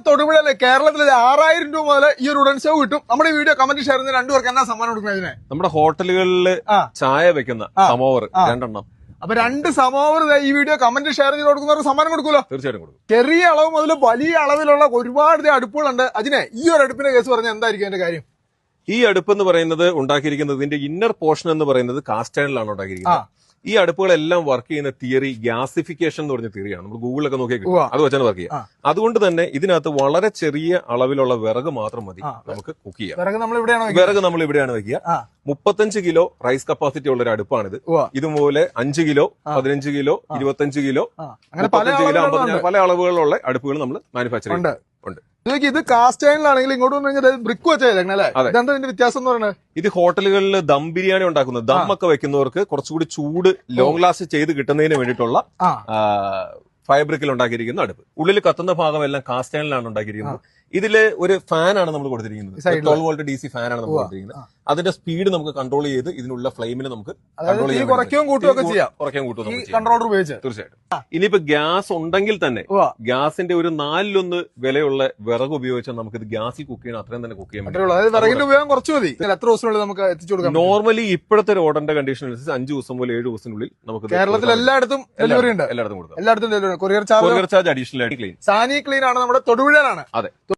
തൊടുപുഴയിലെ കേരളത്തിലെ 6000 രൂപ മുതൽ ഈ ഒരു ഉടൻ സ്റ്റവ് കിട്ടും. നമ്മുടെ വീഡിയോ കമന്റ് ഷെയർ ചെയ്യുന്ന രണ്ടുപേർക്ക് എന്നാ സമ്മാനം കൊടുക്കുന്നതിനെ നമ്മുടെ ഹോട്ടലുകളിൽ ചായ വെക്കുന്ന സമോവർ 2 എണ്ണം. അപ്പൊ 2 സമോവർ ഈ വീഡിയോ കമന്റ് ഷെയർ ചെയ്ത് കൊടുക്കുന്നവർക്ക് സമ്മാനം കൊടുക്കുമല്ലോ. തീർച്ചയായിട്ടും കൊടുക്കും. ചെറിയ അളവ് മുതൽ വലിയ അളവിലുള്ള ഒരുപാട് അടുപ്പുകളുണ്ട്. അതിനെ ഈ ഒരു അടുപ്പിന്റെ കേസ് പറഞ്ഞാൽ എന്തായിരിക്കും അതിന്റെ കാര്യം? ഈ അടുപ്പ് എന്ന് പറയുന്നത് ഉണ്ടാക്കിയിരിക്കുന്നത് ഇതിന്റെ ഇന്നർ പോർഷൻ എന്ന് പറയുന്നത് കാസ്റ്റ് അയണിലാണ് ഉണ്ടാക്കിയിരിക്കുന്നത്. ഈ അടുപ്പുകളെല്ലാം വർക്ക് ചെയ്യുന്ന തിയറി ഗ്യാസിഫിക്കേഷൻ എന്ന് പറഞ്ഞ തിയറിയാണ്. നമ്മൾ ഗൂഗിളിലൊക്കെ നോക്കിയാൽ കിട്ടും. അത് വെച്ചാണ് വർക്ക് ചെയ്യുക. അതുകൊണ്ട് തന്നെ ഇതിനകത്ത് വളരെ ചെറിയ അളവിലുള്ള വിറക് മാത്രം മതി നമുക്ക് കുക്ക് ചെയ്യാം. വിറക് നമ്മൾ ഇവിടെയാണ് വെക്കുക. 35 കിലോ റൈസ് കപ്പാസിറ്റി ഉള്ള ഒരു അടുപ്പാണിത്. ഇതുപോലെ 5 കിലോ 15 കിലോ 25 കിലോ 35 കിലോ 50 പല അളവുകളുള്ള അടുപ്പുകൾ നമ്മൾ മാനുഫാക്ചർ ചെയ്യുന്നുണ്ട്. ഇത് കാസ്റ്റ് അയണിലാണെങ്കിൽ ഇങ്ങോട്ട് വന്നു ബ്രിക്ക് വെച്ചാൽ ഇതെന്താ ഇതിന്റെ വ്യത്യാസം എന്ന് പറയുന്നത്? ഇത് ഹോട്ടലുകളിൽ ദം ബിരിയാണി ഉണ്ടാക്കുന്നത്, ദം ഒക്കെ വെക്കുന്നവർക്ക് കുറച്ചുകൂടി ചൂട് ലോങ് ലാസ്റ്റ് ചെയ്ത് കിട്ടുന്നതിന് വേണ്ടിയിട്ടുള്ള ഫൈബ്രിക്കിൽ ഉണ്ടാക്കിയിരിക്കുന്ന അടുപ്പ്. ഉള്ളിൽ കത്തുന്ന ഭാഗം എല്ലാം കാസ്റ്റ് അയണിലാണ് ഉണ്ടാക്കിയിരിക്കുന്നത്. ഇതില് ഒരു ഫാനാണ് നമ്മൾ കൊടുത്തിരിക്കുന്നത്. 12 വോൾട്ട് DC ഫാനാണ് നമ്മൾ കൊടുത്തിരിക്കുന്നത്. അതിന്റെ സ്പീഡ് നമുക്ക് കൺട്രോൾ ചെയ്ത് ഇതിനുള്ള ഫ്ലെയിമിന് നമുക്ക് കൺട്രോൾ ചെയ്യാം. കുറയ്ക്കുകയും കൂട്ടുകയൊക്കെ ചെയ്യാം. കൺട്രോളർ ഉപയോഗിച്ച് തീർച്ചയായിട്ടും. ഇനിയിപ്പോ ഗ്യാസ് ഉണ്ടെങ്കിൽ തന്നെ ഗ്യാസിന്റെ ഒരു 4/1 വിലയുള്ള വിറക് ഉപയോഗിച്ചാൽ നമുക്ക് ഇത് ഗ്യാസിൽ കുക്ക് ചെയ്യണം. അത്രയും തന്നെ കുക്ക് ചെയ്യാൻ പറ്റും. വിറകിന്റെ ഉപയോഗം കുറച്ച് മതി. എത്ര ദിവസത്തിനുള്ളിൽ നമുക്ക് എത്തിച്ചു കൊടുക്കാം? നോർമലി ഇപ്പോഴത്തെ ഓർഡറിന്റെ കണ്ടീഷൻ അനുസരിച്ച് 5 ദിവസം മുതൽ 7 ദിവസത്തിനുള്ളിൽ നമുക്ക് കേരളത്തിൽ എല്ലായിടത്തും ഡെലിവറി ഉണ്ട്. എല്ലായിടത്തും കൊടുക്കാം. എല്ലായിടത്തും ഡെലിവറി. കൊറിയർ ചാർജ് അഡീഷണൽ ആയിട്ട് ക്ലീൻ. സാനി ക്ലീൻ ആണ് നമ്മുടെ തൊടുപുഴയിലാണ്. അതെ.